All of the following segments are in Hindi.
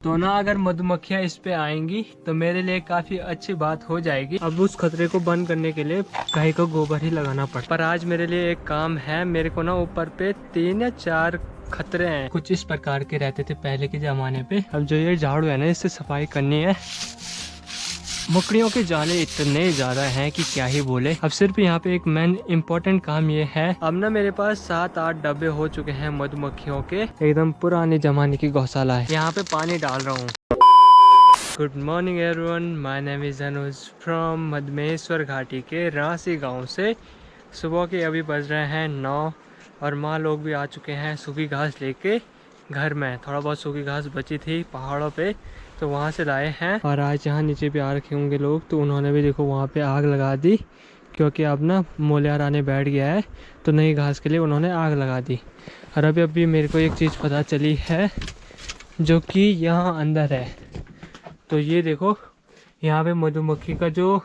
तो ना अगर मधुमक्खियाँ इस पे आएंगी तो मेरे लिए काफी अच्छी बात हो जाएगी। अब उस खतरे को बंद करने के लिए गाय को गोबर ही लगाना पड़ा। पर आज मेरे लिए एक काम है, मेरे को ना ऊपर पे 3 या 4 खतरे हैं। कुछ इस प्रकार के रहते थे पहले के जमाने पे। अब जो ये झाड़ू है ना, इससे सफाई करनी है। मकड़ियों के जाले इतने ज्यादा हैं कि क्या ही बोले। अब सिर्फ यहाँ पे एक मेन इम्पोर्टेंट काम ये है, अब ना मेरे पास 7-8 डब्बे हो चुके हैं मधुमक्खियों के। एकदम पुराने जमाने की गौशाला है। यहाँ पे पानी डाल रहा हूँ। Good morning everyone, my name is Anuj from Madhmeshwar घाटी के रांसी गांव से। सुबह के अभी बज रहे हैं 9 और माँ लोग भी आ चुके हैं सूखी घास लेके घर में। थोड़ा बहुत सूखी घास बची थी पहाड़ों पे, तो वहाँ से लाए हैं। और आज यहाँ नीचे भी आ रखे होंगे लोग, तो उन्होंने भी देखो वहाँ पे आग लगा दी, क्योंकि अब ना मोलियार आने बैठ गया है, तो नई घास के लिए उन्होंने आग लगा दी। और अभी मेरे को एक चीज़ पता चली है जो कि यहाँ अंदर है। तो ये देखो, यहाँ पे मधुमक्खी का जो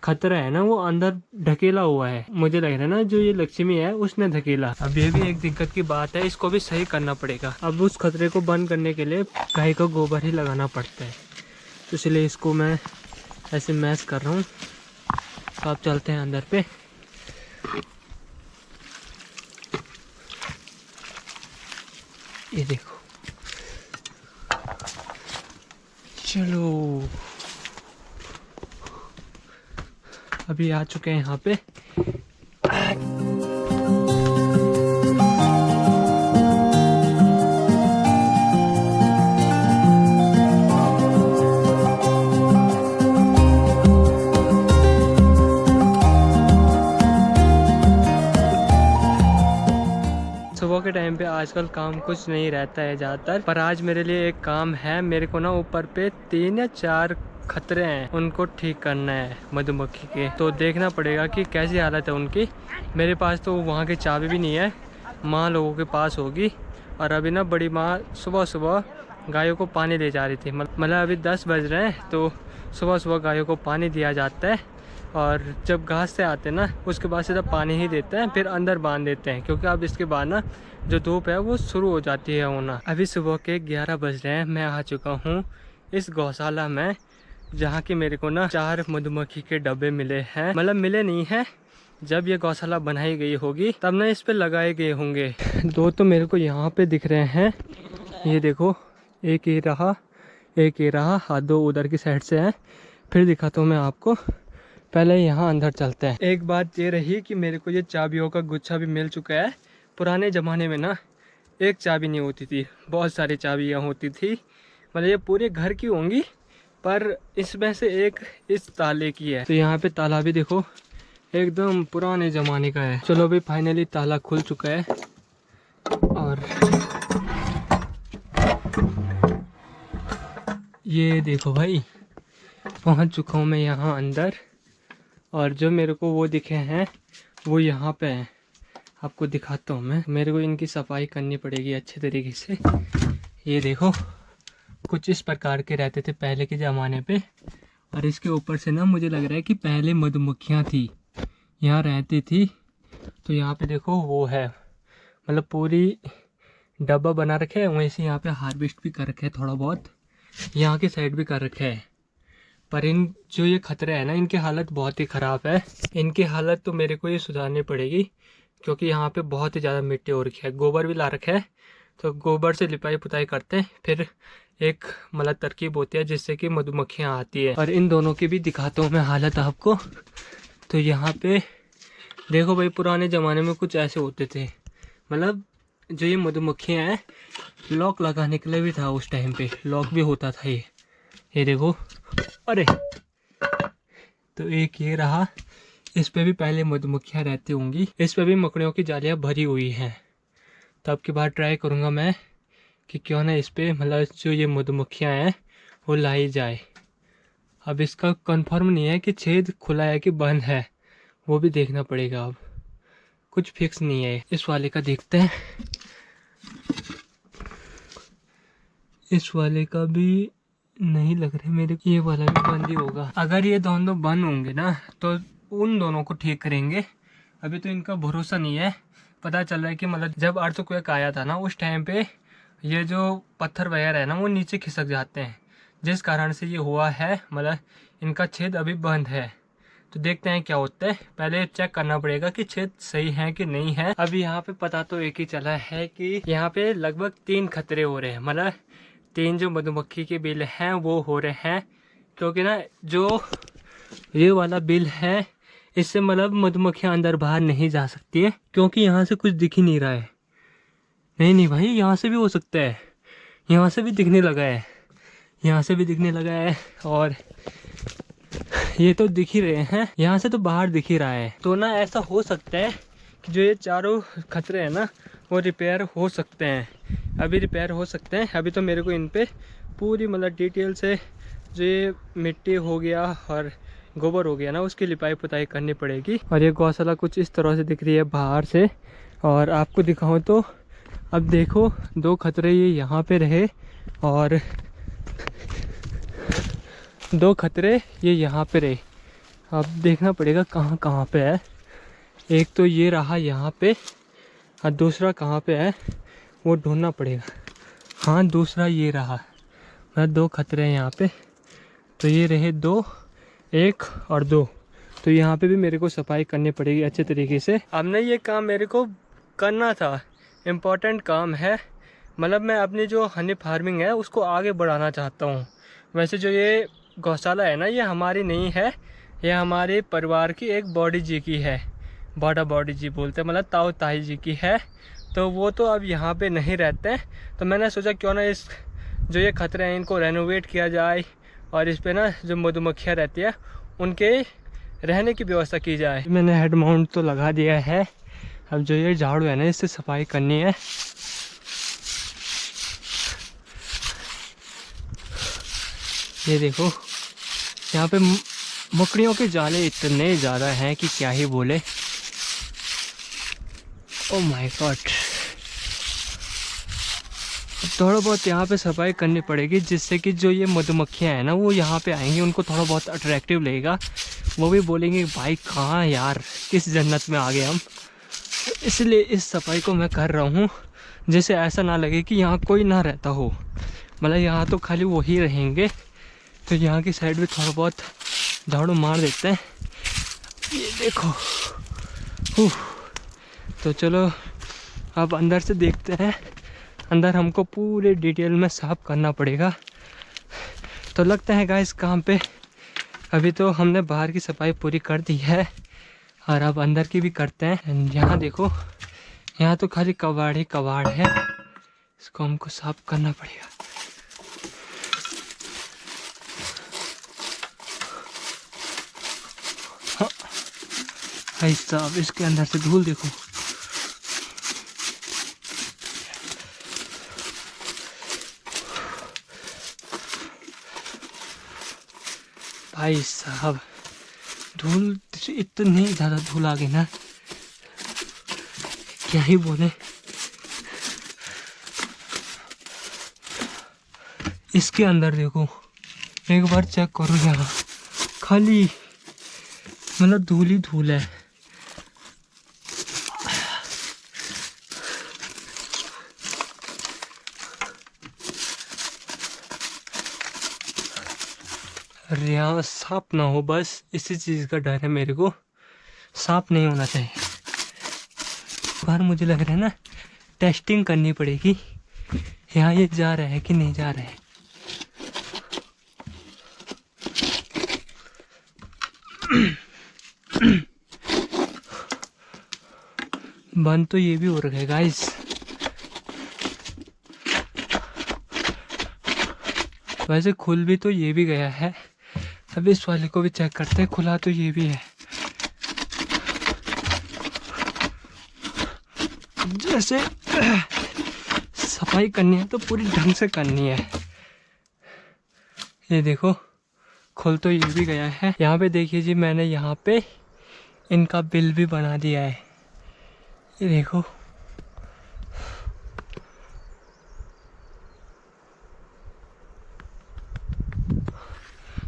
खतरा है ना, वो अंदर ढकेला हुआ है। मुझे लग रहा है ना जो ये लक्ष्मी है उसने ढकेला। अब ये भी एक दिक्कत की बात है, इसको भी सही करना पड़ेगा। अब उस खतरे को बंद करने के लिए गाय को गोबर ही लगाना पड़ता है, तो इसलिए इसको मैं ऐसे मैश कर रहा हूँ। तो आप चलते हैं अंदर पे। ये देखो, चलो अभी आ चुके हैं यहाँ पे। सुबह के टाइम पे आजकल काम कुछ नहीं रहता है ज़्यादातर, पर आज मेरे लिए एक काम है। मेरे को ना ऊपर पे 3 या 4 खतरे हैं, उनको ठीक करना है मधुमक्खी के। तो देखना पड़ेगा कि कैसी हालत है उनकी। मेरे पास तो वहाँ की चाबी भी नहीं है, माँ लोगों के पास होगी। और अभी ना बड़ी माँ सुबह सुबह गायों को पानी ले जा रही थी। मतलब अभी 10 बज रहे हैं, तो सुबह सुबह गायों को पानी दिया जाता है। और जब घास से आते हैं ना, उसके बाद सीधा पानी ही देते हैं, फिर अंदर बांध देते हैं, क्योंकि अब इसके बाद ना जो धूप है वो शुरू हो जाती है होना। अभी सुबह के 11 बज रहे हैं। मैं आ चुका हूँ इस गौशाला में, जहाँ की मेरे को ना 4 मधुमक्खी के डब्बे मिले हैं। मतलब मिले नहीं हैं, जब ये गौशाला बनाई गई होगी तब ना इस पे लगाए गए होंगे। 2 तो मेरे को यहाँ पे दिख रहे हैं, ये देखो, एक ये रहा, एक ये रहा, हाथ 2 उधर की साइड से है। फिर दिखाता हूँ मैं आपको, पहले यहाँ अंदर चलते हैं। एक बात ये रही कि मेरे को ये चाबियों का गुच्छा भी मिल चुका है। पुराने ज़माने में ना एक चाबी नहीं होती थी, बहुत सारी चाबियाँ होती थी। मतलब ये पूरे घर की होंगी, पर इसमें से एक इस ताले की है। तो यहाँ पे ताला भी देखो एकदम पुराने ज़माने का है। चलो भाई, फाइनली ताला खुल चुका है। और ये देखो भाई, पहुँच चुका हूँ मैं यहाँ अंदर। और जो मेरे को वो दिखे हैं वो यहाँ पे हैं, आपको दिखाता हूँ मैं। मेरे को इनकी सफाई करनी पड़ेगी अच्छे तरीके से। ये देखो, कुछ इस प्रकार के रहते थे पहले के ज़माने पे। और इसके ऊपर से ना मुझे लग रहा है कि पहले मधुमक्खियाँ थी, यहाँ रहती थी। तो यहाँ पे देखो वो है, मतलब पूरी डब्बा बना रखे है। वैसे यहाँ पे हार्वेस्ट भी कर रखे है, थोड़ा बहुत यहाँ की साइड भी कर रखे है। पर इन जो ये खतरे हैं ना, इनकी हालत बहुत ही ख़राब है। इनकी हालत तो मेरे को ये सुधारनी पड़ेगी, क्योंकि यहाँ पे बहुत ही ज़्यादा मिट्टी हो रखी है। गोबर भी ला रखा है, तो गोबर से लिपाई पुताई करते हैं। फिर एक मतलब तरकीब होती है जिससे कि मधुमक्खियाँ आती है। और इन दोनों की भी दिखाता हूँ मैं हालत आपको। तो यहाँ पे देखो भाई, पुराने ज़माने में कुछ ऐसे होते थे। मतलब जो ये मधुमक्खियाँ हैं, लॉक लगाने के लिए भी था उस टाइम पे, लॉक भी होता था ये देखो। अरे, तो एक ये रहा, इस पे भी पहले मधुमक्खियाँ रहती होंगी। इस पे भी मकड़ियों की जालियाँ भरी हुई हैं। तो अब की बार ट्राई करूँगा मैं कि क्यों ना इस पे मतलब जो ये मधुमक्खियाँ हैं वो लाई जाए। अब इसका कंफर्म नहीं है कि छेद खुला है कि बंद है, वो भी देखना पड़ेगा। अब कुछ फिक्स नहीं है। इस वाले का देखते हैं, इस वाले का भी नहीं लग रहा है मेरे को, ये वाला भी बंद ही होगा। अगर ये दोनों बंद होंगे ना तो उन दोनों को ठीक करेंगे। अभी तो इनका भरोसा नहीं है। पता चल रहा है कि मतलब जब अर्थक्वेक आया था ना, उस टाइम पे ये जो पत्थर वगैरह है ना वो नीचे खिसक जाते हैं, जिस कारण से ये हुआ है, मतलब इनका छेद अभी बंद है। तो देखते हैं क्या होता है, पहले चेक करना पड़ेगा कि छेद सही है कि नहीं है। अभी यहाँ पे पता तो एक ही चला है कि यहाँ पे लगभग 3 खतरे हो रहे हैं, मतलब 3 जो मधुमक्खी के बिल हैं वो हो रहे हैं, क्योंकि ना जो ये वाला बिल है इससे मतलब मधुमक्खियाँ अंदर बाहर नहीं जा सकती है, क्योंकि यहाँ से कुछ दिख ही नहीं रहा है। नहीं नहीं भाई, यहाँ से भी हो सकता है, यहाँ से भी दिखने लगा है, यहाँ से भी दिखने लगा है, और ये तो दिख ही रहे हैं, यहाँ से तो बाहर दिख ही रहा है। तो ना ऐसा हो सकता है कि जो ये चारों खतरे हैं ना वो रिपेयर हो सकते हैं, अभी रिपेयर हो सकते हैं। अभी तो मेरे को इन पे पूरी मतलब डिटेल से जो ये मिट्टी हो गया और गोबर हो गया ना उसकी लिपाई पुताई करनी पड़ेगी। और ये गौशाला कुछ इस तरह से दिख रही है बाहर से, और आपको दिखाऊं तो अब देखो 2 खतरे ये यहाँ पे रहे और 2 खतरे ये यहाँ पे रहे। अब देखना पड़ेगा कहाँ कहाँ पे है। एक तो ये रहा यहाँ पे और दूसरा कहाँ पे है वो ढूंढना पड़ेगा। हाँ दूसरा ये रहा, मतलब 2 खतरे हैं यहाँ पे, तो ये रहे 2, 1 और 2। तो यहाँ पे भी मेरे को सफाई करनी पड़ेगी अच्छे तरीके से। अब ना ये काम मेरे को करना था, इम्पोर्टेंट काम है, मतलब मैं अपनी जो हनी फार्मिंग है उसको आगे बढ़ाना चाहता हूँ। वैसे जो ये गौशाला है ना ये हमारी नहीं है, ये हमारे परिवार की एक बॉडी जी की है, बाडा बॉडी जी बोलते हैं, मतलब ताऊ ताई जी की है। तो वो तो अब यहाँ पे नहीं रहते हैं, तो मैंने सोचा क्यों ना इस जो ये खतरे हैं इनको रेनोवेट किया जाए और इस पे ना जो मधुमक्खियाँ रहती है उनके रहने की व्यवस्था की जाए। मैंने हेड माउंट तो लगा दिया है, अब जो ये झाड़ू है ना इससे सफाई करनी है। ये देखो यहाँ पे मकड़ियों के जाले इतने ज़्यादा हैं कि क्या ही बोले। ओ माय गॉड, थोड़ा बहुत यहाँ पे सफाई करनी पड़ेगी, जिससे कि जो ये मधुमक्खियाँ हैं ना वो यहाँ पे आएंगी, उनको थोड़ा बहुत अट्रैक्टिव लगेगा, वो भी बोलेंगे भाई कहाँ यार किस जन्नत में आ गए हम। इसलिए इस सफाई को मैं कर रहा हूँ, जिससे ऐसा ना लगे कि यहाँ कोई ना रहता हो, मतलब यहाँ तो खाली वही रहेंगे। तो यहाँ की साइड भी थोड़ा बहुत झाड़ू मार देते हैं। ये देखो तो चलो अब अंदर से देखते हैं, अंदर हमको पूरे डिटेल में साफ करना पड़ेगा। तो लगता है गाइस काम पे। अभी तो हमने बाहर की सफाई पूरी कर दी है और अब अंदर की भी करते हैं। यहाँ देखो यहाँ तो खाली कबाड़ ही कबाड़ है, इसको हमको साफ करना पड़ेगा। हाँ भाई साहब इसके अंदर से धूल देखो। भाई साहब धूल इतनी ज़्यादा धूल आ गई ना क्या ही बोले। इसके अंदर देखो एक बार चेक करो, यहाँ खाली मतलब धूल ही धूल है। अरे यहाँ सांप ना हो, बस इसी चीज़ का डर है मेरे को, सांप नहीं होना चाहिए। बार मुझे लग रहा है ना टेस्टिंग करनी पड़ेगी, यहाँ ये जा रहा है कि नहीं जा रहा है। बंद तो ये भी हो रखा है गाइस। वैसे खुल भी तो ये भी गया है, अब इस वाले को भी चेक करते हैं, खुला तो ये भी है। जैसे सफाई करनी है तो पूरी ढंग से करनी है। ये देखो खुल तो ये भी गया है। यहाँ पे देखिए जी मैंने यहाँ पे इनका बिल भी बना दिया है, ये देखो।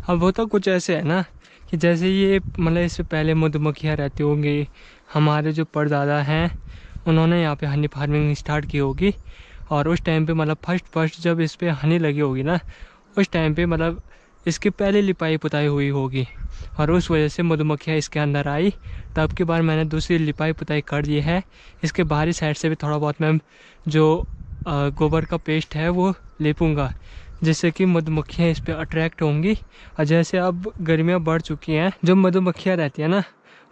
अब वो तो कुछ ऐसे है ना कि जैसे ये मतलब इससे पहले मधुमक्खियाँ रहती होंगी, हमारे जो परदादा हैं उन्होंने यहाँ पे हनी फार्मिंग स्टार्ट की होगी और उस टाइम पे मतलब फर्स्ट जब इस पर हनी लगी होगी ना, उस टाइम पे मतलब इसकी पहले लिपाई पुताई हुई होगी और उस वजह से मधुमक्खियाँ इसके अंदर आई। तब की बार मैंने दूसरी लिपाई पुताई कर दी है। इसके बाहरी साइड से भी थोड़ा बहुत मैं जो गोबर का पेस्ट है वो लेपूँगा, जिससे कि मधुमक्खियाँ इस पर अट्रैक्ट होंगी। और जैसे अब गर्मियाँ बढ़ चुकी हैं, जो मधुमक्खियाँ रहती है ना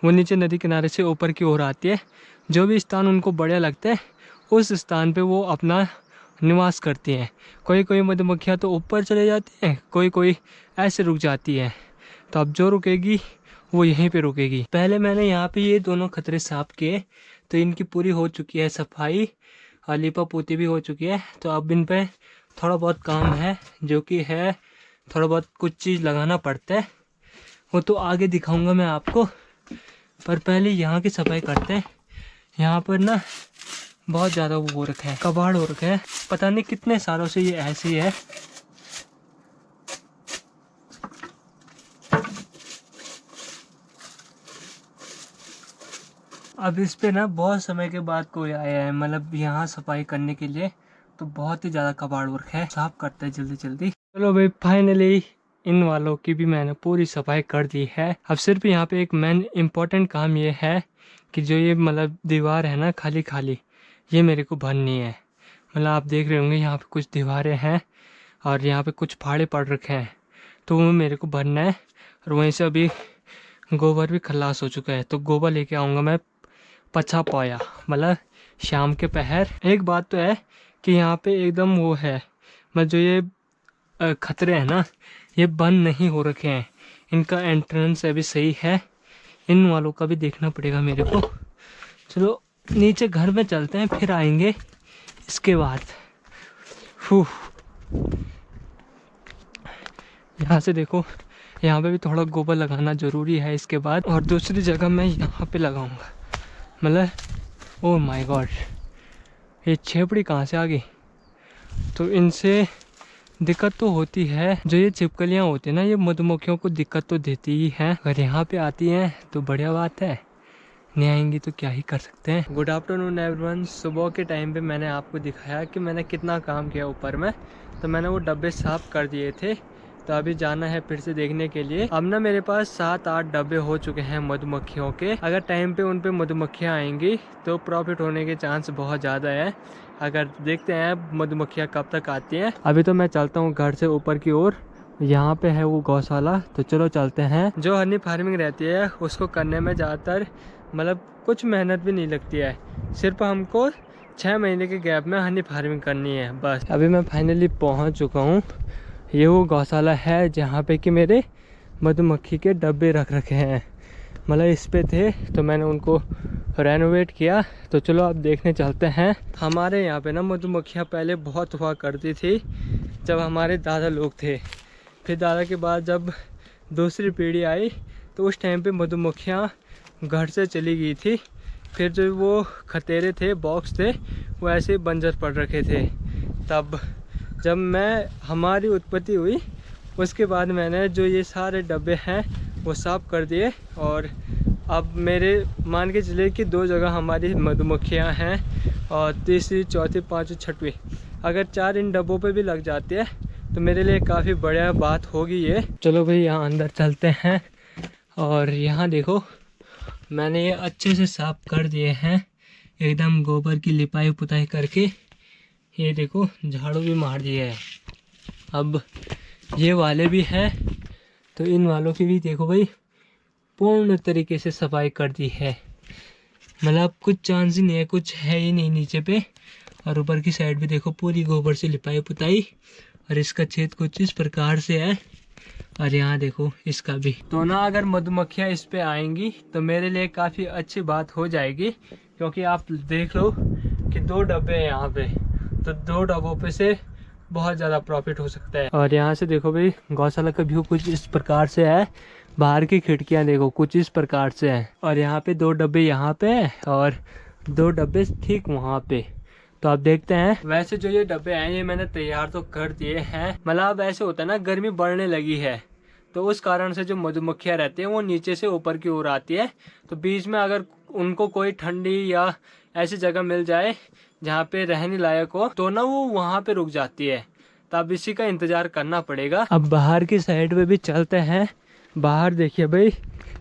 वो नीचे नदी किनारे से ऊपर की ओर आती है। जो भी स्थान उनको बढ़िया लगता है उस स्थान पे वो अपना निवास करती हैं। कोई कोई मधुमक्खियाँ तो ऊपर चले जाती हैं, कोई कोई ऐसे रुक जाती है। तो अब जो रुकेगी वो यहीं पे रुकेगी। पहले मैंने यहाँ पे ये दोनों खतरे साफ किए, तो इनकी पूरी हो चुकी है सफाई और लिपा पोती भी हो चुकी है। तो अब इन पे थोड़ा बहुत काम है, जो कि है थोड़ा बहुत कुछ चीज़ लगाना पड़ता है, वो तो आगे दिखाऊंगा मैं आपको। पर पहले यहाँ की सफाई करते हैं। यहाँ पर ना बहुत ज़्यादा वो हो रखा है, कबाड़ हो रखा है, पता नहीं कितने सालों से ये ऐसे ही है। अब इस पे ना बहुत समय के बाद कोई आया है, मतलब यहाँ सफाई करने के लिए, तो बहुत ही ज़्यादा कबाड़ वर्क है, साफ करते हैं जल्दी जल्दी। चलो भाई फाइनली इन वालों की भी मैंने पूरी सफाई कर दी है। अब सिर्फ यहाँ पे एक मेन इम्पोर्टेंट काम ये है कि जो ये मतलब दीवार है ना खाली खाली, ये मेरे को भरनी है। मतलब आप देख रहे होंगे यहाँ पे कुछ दीवारें हैं और यहाँ पे कुछ फाड़े पड़ रखे हैं, तो वो मेरे को भरना है। और वहीं से अभी गोबर भी खलास हो चुका है, तो गोबर लेके आऊँगा मैं पछा पाया, मतलब शाम के पहर। एक बात तो है कि यहाँ पे एकदम वो है, मतलब जो ये खतरे हैं ना ये बंद नहीं हो रखे हैं, इनका एंट्रेंस अभी सही है। इन वालों का भी देखना पड़ेगा मेरे को। चलो नीचे घर में चलते हैं, फिर आएंगे इसके बाद। यहाँ से देखो, यहाँ पे भी थोड़ा गोबर लगाना ज़रूरी है इसके बाद। और दूसरी जगह मैं यहाँ पे लगाऊंगा, मतलब ओह माय गॉड, ये छेपड़ी कहाँ से आ गई। तो इनसे दिक्कत तो होती है, जो ये छिपकलियाँ होती हैं ना ये मधुमक्खियों को दिक्कत तो देती ही है। अगर यहाँ पे आती हैं तो बढ़िया बात है, नहीं आएंगी तो क्या ही कर सकते हैं। Good afternoon everyone. सुबह के टाइम पे मैंने आपको दिखाया कि मैंने कितना काम किया ऊपर में, तो मैंने वो डब्बे साफ़ कर दिए थे। तो अभी जाना है फिर से देखने के लिए। अब ना मेरे पास 7-8 डब्बे हो चुके हैं मधुमक्खियों के। अगर टाइम पे उन पे मधुमक्खियाँ आएंगी तो प्रॉफिट होने के चांस बहुत ज़्यादा है। अगर देखते हैं मधुमक्खियाँ कब तक आती हैं। अभी तो मैं चलता हूँ घर से ऊपर की ओर, यहाँ पे है वो गौशाला, तो चलो चलते हैं। जो हनी फार्मिंग रहती है उसको करने में ज़्यादातर मतलब कुछ मेहनत भी नहीं लगती है, सिर्फ हमको 6 महीने के गैप में हनी फार्मिंग करनी है बस। अभी मैं फाइनली पहुंच चुका हूं। ये वो गौशाला है जहां पे कि मेरे मधुमक्खी के डब्बे रख रखे हैं, मतलब इस पे थे तो मैंने उनको रेनोवेट किया। तो चलो अब देखने चलते हैं। हमारे यहाँ पे ना मधुमक्खियाँ पहले बहुत हुआ करती थी जब हमारे दादा लोग थे। फिर दादा के बाद जब दूसरी पीढ़ी आई तो उस टाइम पे मधुमक्खियाँ घर से चली गई थी। फिर जो वो खतेरे थे, बॉक्स थे, वो ऐसे बंजर पड़ रखे थे। तब जब हमारी उत्पत्ति हुई उसके बाद मैंने जो ये सारे डब्बे हैं वो साफ़ कर दिए। और अब मेरे मान के चलिए कि 2 जगह हमारी मधुमक्खियाँ हैं और तीसरी, चौथी, पाँचवीं, छठवीं अगर 4 इन डब्बों पे भी लग जाती है तो मेरे लिए काफ़ी बढ़िया बात होगी ये। चलो भाई यहाँ अंदर चलते हैं। और यहाँ देखो मैंने ये अच्छे से साफ़ कर दिए हैं, एकदम गोबर की लिपाई पुताई करके। ये देखो झाड़ू भी मार दिया है। अब ये वाले भी हैं तो इन वालों की भी देखो भाई पूर्ण तरीके से सफाई कर दी है, मतलब कुछ चांस ही नहीं है, कुछ है ही नहीं नीचे पे। और ऊपर की साइड भी देखो पूरी गोबर से लिपाई पुताई, और इसका छेद कुछ इस प्रकार से है। और यहाँ देखो इसका भी। तो ना अगर मधुमक्खियाँ इस पे आएंगी तो मेरे लिए काफ़ी अच्छी बात हो जाएगी, क्योंकि आप देख लो कि 2 डब्बे हैं यहाँ पे, तो 2 डब्बों पे से बहुत ज़्यादा प्रॉफिट हो सकता है। और यहाँ से देखो भाई गौशाला का व्यू कुछ इस प्रकार से है, बाहर की खिड़कियाँ देखो कुछ इस प्रकार से हैं। और यहाँ पे 2 डब्बे यहाँ पे और 2 डब्बे ठीक वहाँ पे। तो आप देखते हैं। वैसे जो ये डब्बे हैं ये मैंने तैयार तो कर दिए हैं, मतलब अब ऐसे होता है ना गर्मी बढ़ने लगी है तो उस कारण से जो मधुमक्खियाँ रहती हैं वो नीचे से ऊपर की ओर आती है। तो बीच में अगर उनको कोई ठंडी या ऐसी जगह मिल जाए जहाँ पे रहने लायक हो तो ना वो वहाँ पे रुक जाती है। तब इसी का इंतज़ार करना पड़ेगा। अब बाहर की साइड पे भी चलते हैं। बाहर देखिए भाई,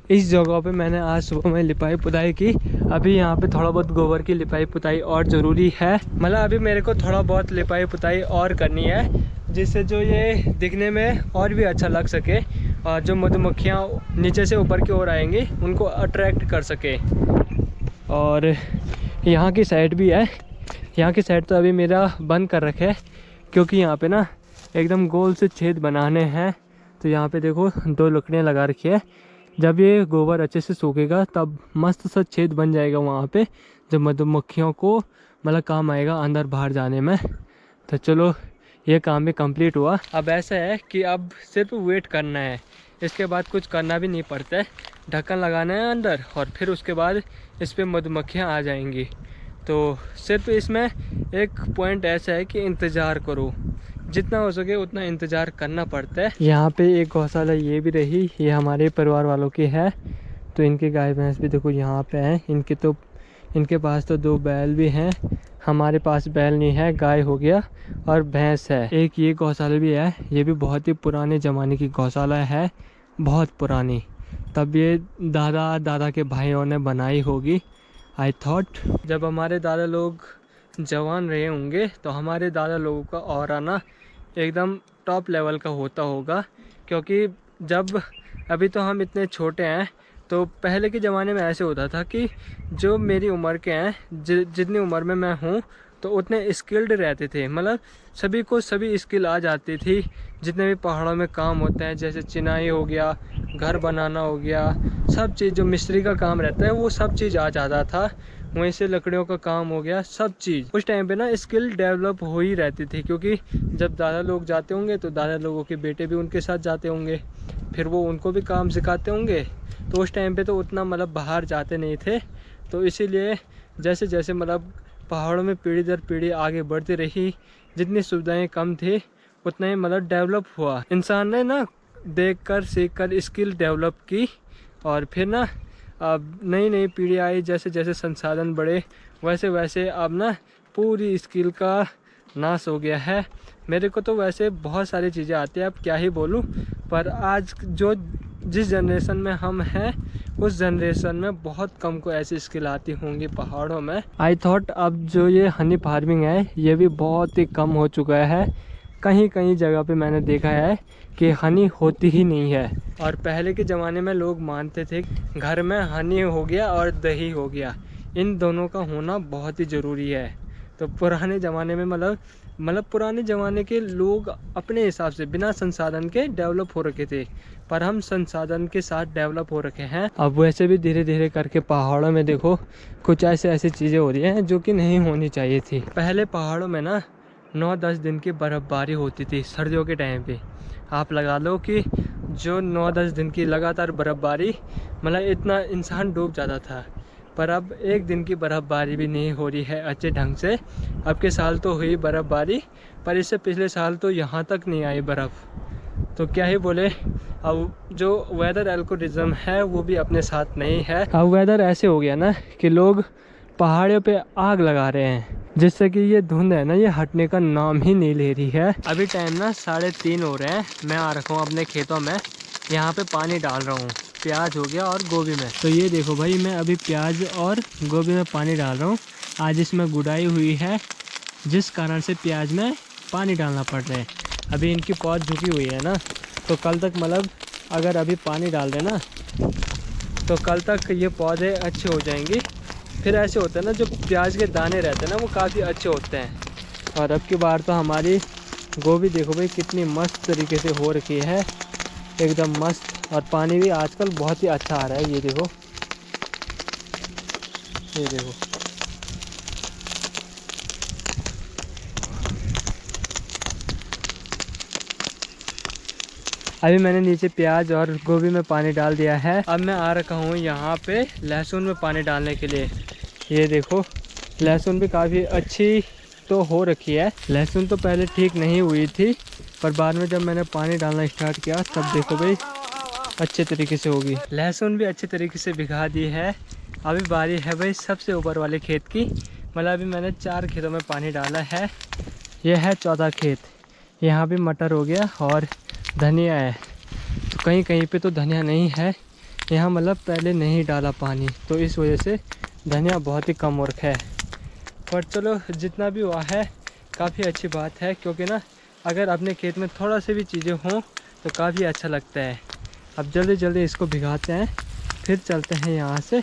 इस जगह पे मैंने आज सुबह में लिपाई पुताई की। अभी यहाँ पे थोड़ा बहुत गोबर की लिपाई पुताई और ज़रूरी है। मतलब अभी मेरे को थोड़ा बहुत लिपाई पुताई और करनी है, जिससे जो ये दिखने में और भी अच्छा लग सके और जो मधुमक्खियाँ नीचे से ऊपर की ओर आएंगी उनको अट्रैक्ट कर सके। और यहाँ की साइड भी है। यहाँ की साइड तो अभी मेरा बंद कर रखे है, क्योंकि यहाँ पे ना एकदम गोल से छेद बनाने हैं। तो यहाँ पे देखो 2 लकड़ियाँ लगा रखी है। जब ये गोबर अच्छे से सूखेगा तब मस्त सा छेद बन जाएगा वहाँ पे, जो मधुमक्खियों को मतलब काम आएगा अंदर बाहर जाने में। तो चलो ये काम भी कंप्लीट हुआ। अब ऐसा है कि अब सिर्फ वेट करना है, इसके बाद कुछ करना भी नहीं पड़ता है। ढक्कन लगाना है अंदर और फिर उसके बाद इस पर मधुमक्खियाँ आ जाएंगी। तो सिर्फ इसमें एक पॉइंट ऐसा है कि इंतज़ार करो, जितना हो सके उतना इंतज़ार करना पड़ता है। यहाँ पे एक गौशाला ये भी रही, ये हमारे परिवार वालों की है। तो इनके गाय भैंस भी देखो यहाँ पे हैं। इनके पास तो 2 बैल भी हैं। हमारे पास बैल नहीं है, गाय हो गया और भैंस है। एक ये गौशाला भी है, ये भी बहुत ही पुराने ज़माने की गौशाला है, बहुत पुरानी। तब ये दादा के भाइयों ने बनाई होगी आई थॉट। जब हमारे दादा लोग जवान रहे होंगे तो हमारे दादा लोगों का ऑरा ना एकदम टॉप लेवल का होता होगा। क्योंकि जब अभी तो हम इतने छोटे हैं, तो पहले के ज़माने में ऐसे होता था कि जो मेरी उम्र के हैं, जितनी उम्र में मैं हूँ, तो उतने स्किल्ड रहते थे। मतलब सभी को सभी स्किल आ जाती थी। जितने भी पहाड़ों में काम होते हैं, जैसे चिनाई हो गया, घर बनाना हो गया, सब चीज़ जो मिस्त्री का काम रहता है वो सब चीज़ आ जाता था। वहीं से लकड़ियों का काम हो गया, सब चीज़ उस टाइम पे ना स्किल डेवलप हो ही रहती थी। क्योंकि जब दादा लोग जाते होंगे तो दादा लोगों के बेटे भी उनके साथ जाते होंगे, फिर वो उनको भी काम सिखाते होंगे। तो उस टाइम पे तो उतना मतलब बाहर जाते नहीं थे। तो इसीलिए जैसे जैसे मतलब पहाड़ों में पीढ़ी दर पीढ़ी आगे बढ़ती रही, जितनी सुविधाएं कम थी उतना ही मतलब डेवलप हुआ। इंसान ने ना देखकर सीखकर स्किल डेवलप की, और फिर ना अब नई नई पीढ़ी आई, जैसे जैसे संसाधन बढ़े वैसे वैसे अब ना पूरी स्किल का नाश हो गया है। मेरे को तो वैसे बहुत सारी चीज़ें आती हैं, अब क्या ही बोलूँ। पर आज जिस जनरेशन में हम हैं, उस जनरेशन में बहुत कम को ऐसी स्किल आती होंगी पहाड़ों में। आई थॉट अब जो ये हनी फार्मिंग है ये भी बहुत ही कम हो चुका है। कहीं कहीं जगह पे मैंने देखा है कि हनी होती ही नहीं है। और पहले के ज़माने में लोग मानते थे घर में हनी हो गया और दही हो गया, इन दोनों का होना बहुत ही ज़रूरी है। तो पुराने ज़माने में मतलब पुराने ज़माने के लोग अपने हिसाब से बिना संसाधन के डेवलप हो रखे थे, पर हम संसाधन के साथ डेवलप हो रखे हैं। अब वैसे भी धीरे धीरे करके पहाड़ों में देखो कुछ ऐसी चीज़ें हो रही हैं जो कि नहीं होनी चाहिए थी। पहले पहाड़ों में ना 9-10 दिन की बर्फ़बारी होती थी सर्दियों के टाइम पे। आप लगा लो कि जो 9-10 दिन की लगातार बर्फ़बारी, मतलब इतना इंसान डूब जाता था। पर अब 1 दिन की बर्फ़बारी भी नहीं हो रही है अच्छे ढंग से। अब के साल तो हुई बर्फ़बारी, पर इससे पिछले साल तो यहाँ तक नहीं आई बर्फ़। तो क्या ही बोले, अब जो वेदर एल्गोरिज्म है वो भी अपने साथ नहीं है। अब वेदर ऐसे हो गया ना कि लोग पहाड़ियों पे आग लगा रहे हैं, जिससे कि ये धुंध है ना ये हटने का नाम ही नहीं ले रही है। अभी टाइम ना 3:30 हो रहे हैं। मैं आ रखा हूँ अपने खेतों में, यहाँ पे पानी डाल रहा हूँ। प्याज हो गया और गोभी में। तो ये देखो भाई, मैं अभी प्याज और गोभी में पानी डाल रहा हूँ। आज इसमें गुड़ाई हुई है, जिस कारण से प्याज में पानी डालना पड़ रहा है। अभी इनकी पौध झुकी हुई है ना, तो कल तक मतलब अगर अभी पानी डाल देना तो कल तक ये पौधे अच्छे हो जाएंगे। फिर ऐसे होता है ना, जो प्याज के दाने रहते हैं ना वो काफ़ी अच्छे होते हैं। और अब की बार तो हमारी गोभी देखो भाई कितनी मस्त तरीके से हो रखी है, एकदम मस्त। और पानी भी आजकल बहुत ही अच्छा आ रहा है। ये देखो, ये देखो। अभी मैंने नीचे प्याज और गोभी में पानी डाल दिया है। अब मैं आ रखा हूँ यहाँ पे लहसुन में पानी डालने के लिए। ये देखो, लहसुन भी काफ़ी अच्छी तो हो रखी है। लहसुन तो पहले ठीक नहीं हुई थी, पर बाद में जब मैंने पानी डालना स्टार्ट किया तब देखो भाई अच्छे तरीके से होगी। लहसुन भी अच्छे तरीके से भिगा दी है। अभी बारी है भाई सबसे ऊपर वाले खेत की। मतलब अभी मैंने 4 खेतों में पानी डाला है। यह है 14 खेत। यहाँ भी मटर हो गया और धनिया है। तो कहीं कहीं पे तो धनिया नहीं है, यहाँ मतलब पहले नहीं डाला पानी, तो इस वजह से धनिया बहुत ही कम हो रखा है। पर चलो जितना भी हुआ है काफ़ी अच्छी बात है, क्योंकि ना अगर अपने खेत में थोड़ा सी भी चीज़ें हों तो काफ़ी अच्छा लगता है। अब जल्दी जल्दी इसको भिगाते हैं, फिर चलते हैं यहाँ से